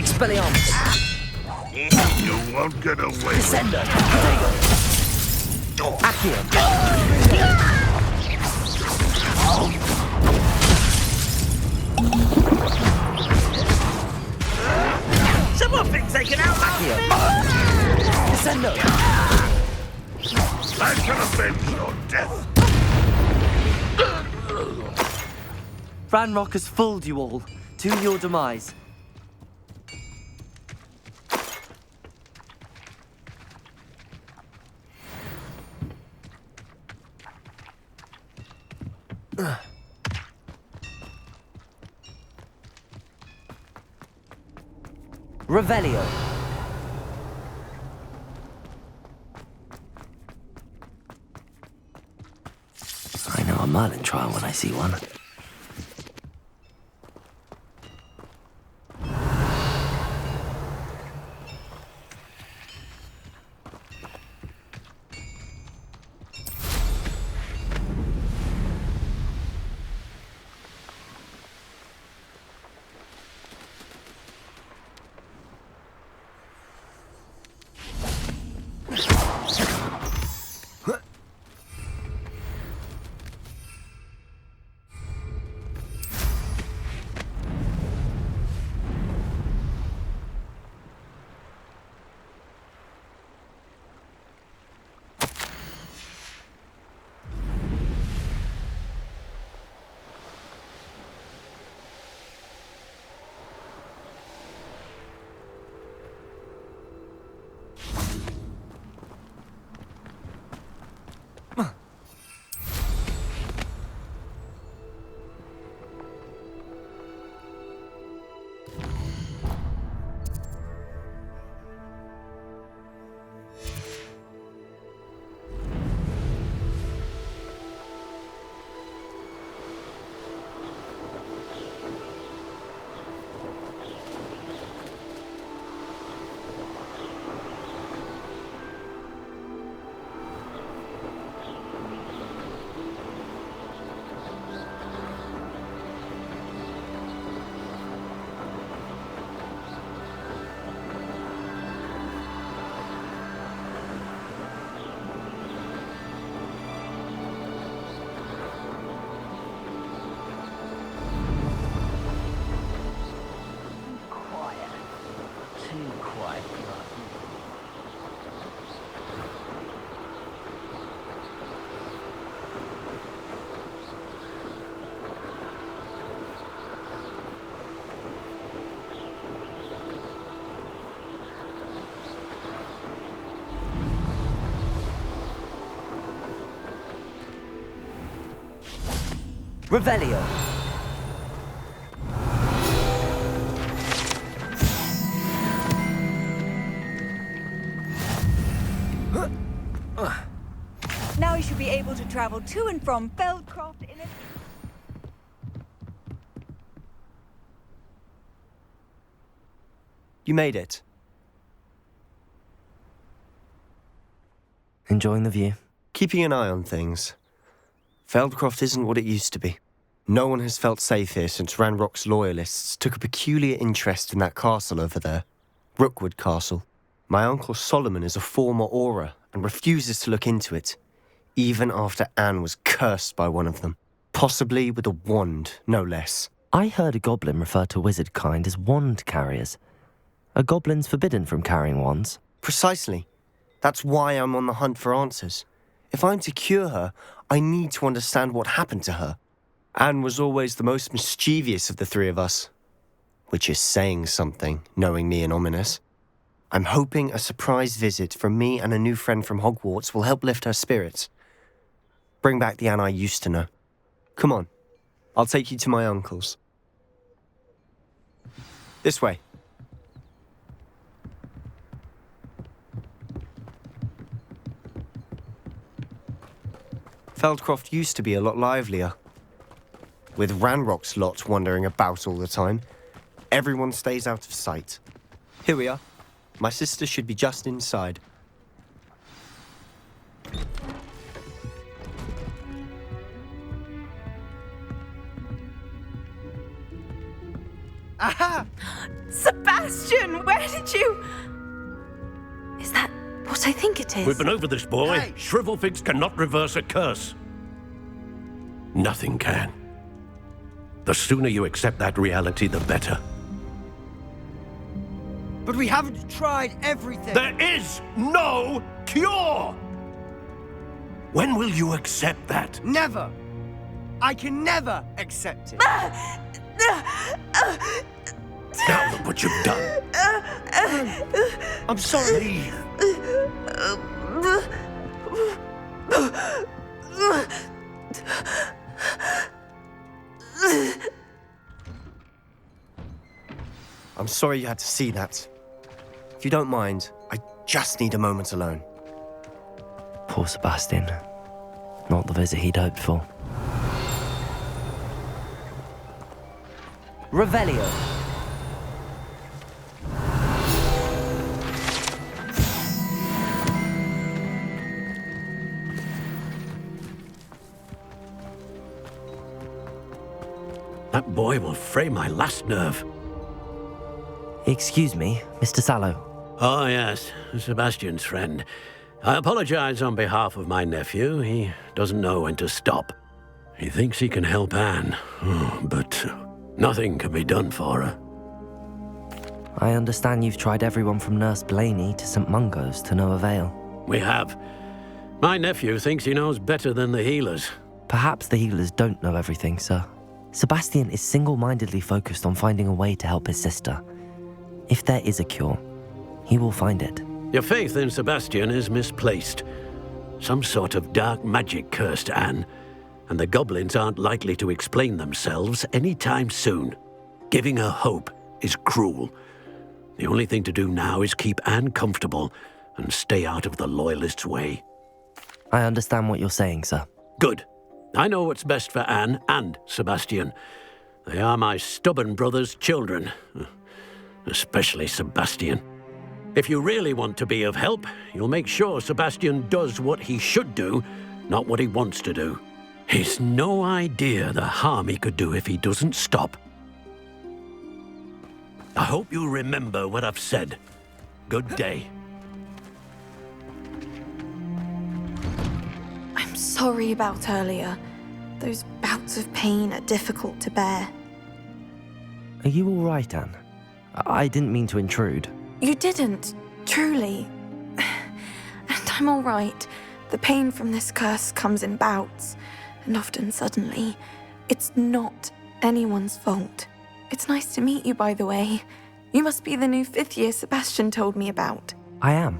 Expelliarmus! You won't get away with Descender! Accio! Someone been taken out! Accio! Descendo! I shall avenge your death. Ranrock has fooled you all, to your demise. Revelio. I know a Merlin trial when I see one. Revelio. Now you should be able to travel to and from Feldcroft in a... You made it. Enjoying the view? Keeping an eye on things. Feldcroft isn't what it used to be. No one has felt safe here since Ranrock's loyalists took a peculiar interest in that castle over there. Rookwood Castle. My uncle Solomon is a former Auror and refuses to look into it, even after Anne was cursed by one of them. Possibly with a wand, no less. I heard a goblin refer to wizard kind as wand carriers. Are goblins forbidden from carrying wands? Precisely. That's why I'm on the hunt for answers. If I'm to cure her, I need to understand what happened to her. Anne was always the most mischievous of the three of us. Which is saying something, knowing me and ominous. I'm hoping a surprise visit from me and a new friend from Hogwarts will help lift her spirits. Bring back the Anne I used to know. Come on, I'll take you to my uncle's. This way. Feldcroft used to be a lot livelier. With Ranrock's lot wandering about all the time, everyone stays out of sight. Here we are. My sister should be just inside. Aha! Sebastian, where did you... Is that what I think it is? We've been over this, boy. Hey. Shrivelfigs cannot reverse a curse. Nothing can. The sooner you accept that reality, the better. But we haven't tried everything. There is no cure! When will you accept that? Never. I can never accept it. Now look what you've done. I'm sorry. Leave. I'm sorry you had to see that. If you don't mind, I just need a moment alone. Poor Sebastian. Not the visit he'd hoped for. Revelio. That boy will fray my last nerve. Excuse me, Mr. Sallow. Oh, yes, Sebastian's friend. I apologize on behalf of my nephew. He doesn't know when to stop. He thinks he can help Anne, but nothing can be done for her. I understand you've tried everyone from Nurse Blaney to St. Mungo's to no avail. We have. My nephew thinks he knows better than the healers. Perhaps the healers don't know everything, sir. Sebastian is single-mindedly focused on finding a way to help his sister. If there is a cure, he will find it. Your faith in Sebastian is misplaced. Some sort of dark magic cursed Anne, and the goblins aren't likely to explain themselves anytime soon. Giving her hope is cruel. The only thing to do now is keep Anne comfortable and stay out of the Loyalists' way. I understand what you're saying, sir. Good. I know what's best for Anne and Sebastian. They are my stubborn brother's children. Especially Sebastian. If you really want to be of help, you'll make sure Sebastian does what he should do, not what he wants to do. He's no idea the harm he could do if he doesn't stop. I hope you remember what I've said. Good day. I'm sorry about earlier. Those bouts of pain are difficult to bear. Are you all right, Anne? I didn't mean to intrude. You didn't, truly. And I'm all right. The pain from this curse comes in bouts, and often suddenly. It's not anyone's fault. It's nice to meet you, by the way. You must be the new 5th year Sebastian told me about. I am.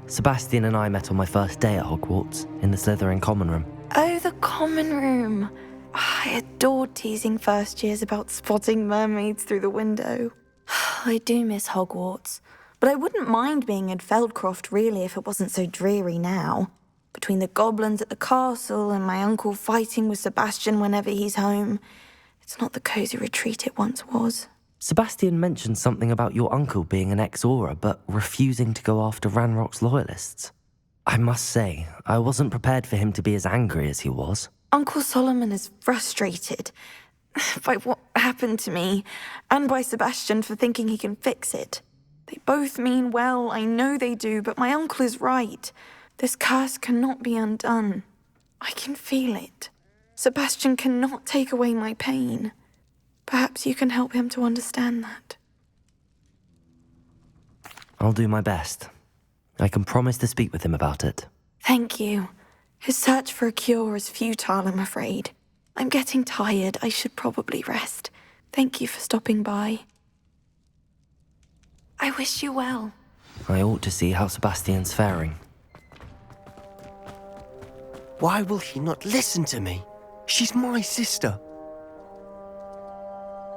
Sebastian and I met on my first day at Hogwarts, in the Slytherin common room. Oh, the common room. I adored teasing first years about spotting mermaids through the window. I do miss Hogwarts, but I wouldn't mind being in Feldcroft really if it wasn't so dreary now. Between the goblins at the castle and my uncle fighting with Sebastian whenever he's home, it's not the cosy retreat it once was. Sebastian mentioned something about your uncle being an ex-Auror, but refusing to go after Ranrock's loyalists. I must say, I wasn't prepared for him to be as angry as he was. Uncle Solomon is frustrated by what happened to me, and by Sebastian for thinking he can fix it. They both mean well, I know they do, but my uncle is right. This curse cannot be undone. I can feel it. Sebastian cannot take away my pain. Perhaps you can help him to understand that. I'll do my best. I can promise to speak with him about it. Thank you. His search for a cure is futile, I'm afraid. I'm getting tired. I should probably rest. Thank you for stopping by. I wish you well. I ought to see how Sebastian's faring. Why will he not listen to me? She's my sister.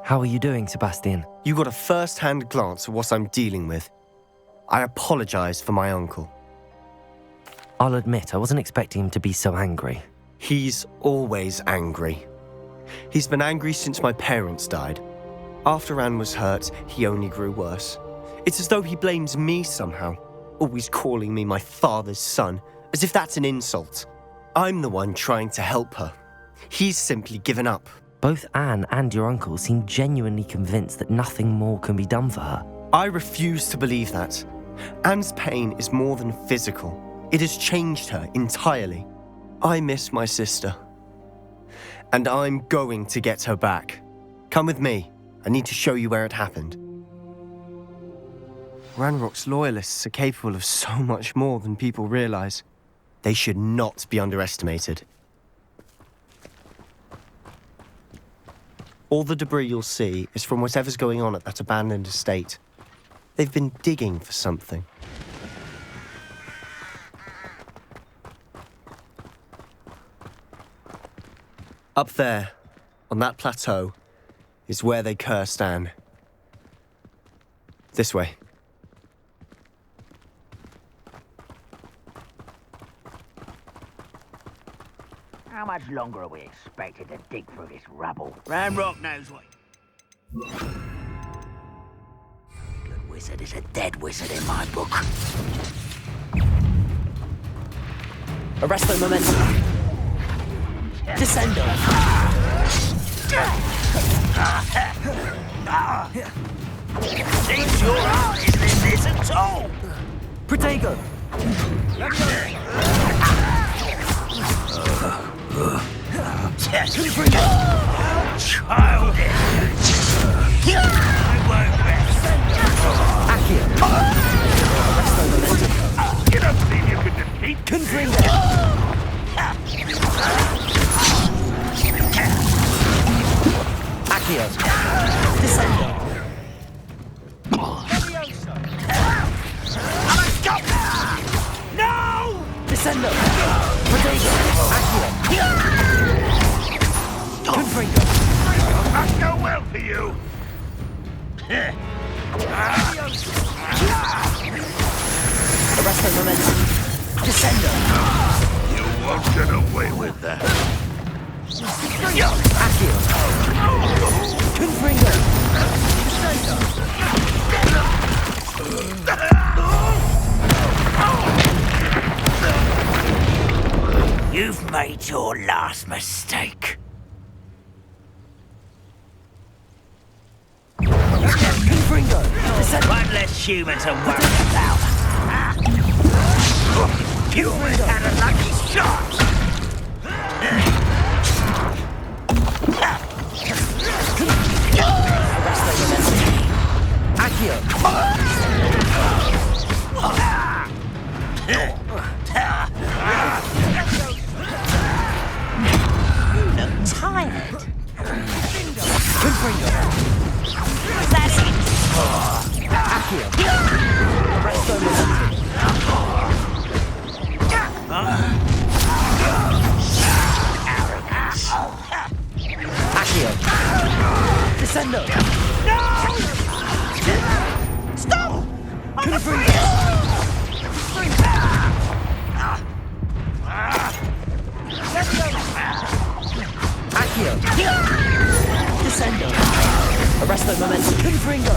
How are you doing, Sebastian? You got a first-hand glance at what I'm dealing with. I apologize for my uncle. I'll admit, I wasn't expecting him to be so angry. He's always angry. He's been angry since my parents died. After Anne was hurt, he only grew worse. It's as though he blames me somehow, always calling me my father's son, as if that's an insult. I'm the one trying to help her. He's simply given up. Both Anne and your uncle seem genuinely convinced that nothing more can be done for her. I refuse to believe that. Anne's pain is more than physical. It has changed her entirely. I miss my sister. And I'm going to get her back. Come with me. I need to show you where it happened. Ranrock's loyalists are capable of so much more than people realize. They should not be underestimated. All the debris you'll see is from whatever's going on at that abandoned estate. They've been digging for something. Up there, on that plateau, is where they cursed Anne. This way. How much longer are we expected to dig through this rubble? Ranrock knows what. Good wizard is a dead wizard in my book. Arresto momentum. Descendo. Seems your art isn't in this at all. Protego. Childish. I won't rest. Accio. Arresto momentum. You don't believe you can defeat me? Confringo. Accio. Descendo. No! Descendo. Protego. Accio. Confringo. Not go well for you. Arresto momentum. Descendo. You won't get away with that. Accio. Confringo. You've made your last mistake. Confringo. Descendo. One less human to worry about. You had a lucky shot. Arresto momentum. Accio. Look tired. Confringo. Is that it? Accio. Arresto momentum. Accio. Descendo. Stop! Confringo. Accio. Descendo. Arresto momentum. Confringo.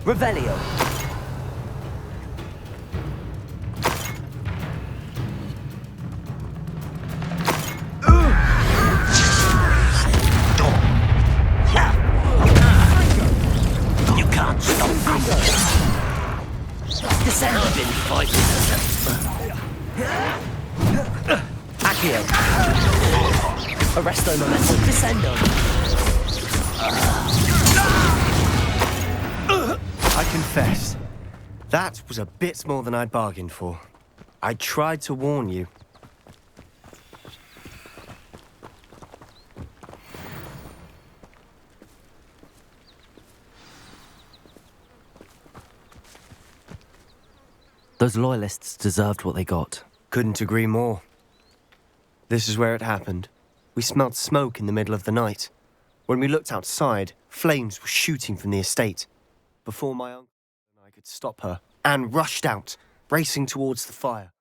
Revelio. You can't stop Descendo. been fighting. Accio. Arresto momentum. Descendo. I confess, that was a bit more than I'd bargained for. I tried to warn you. Those loyalists deserved what they got. Couldn't agree more. This is where it happened. We smelled smoke in the middle of the night. When we looked outside, flames were shooting from the estate. Before my uncle and I could stop her, Anne rushed out, racing towards the fire.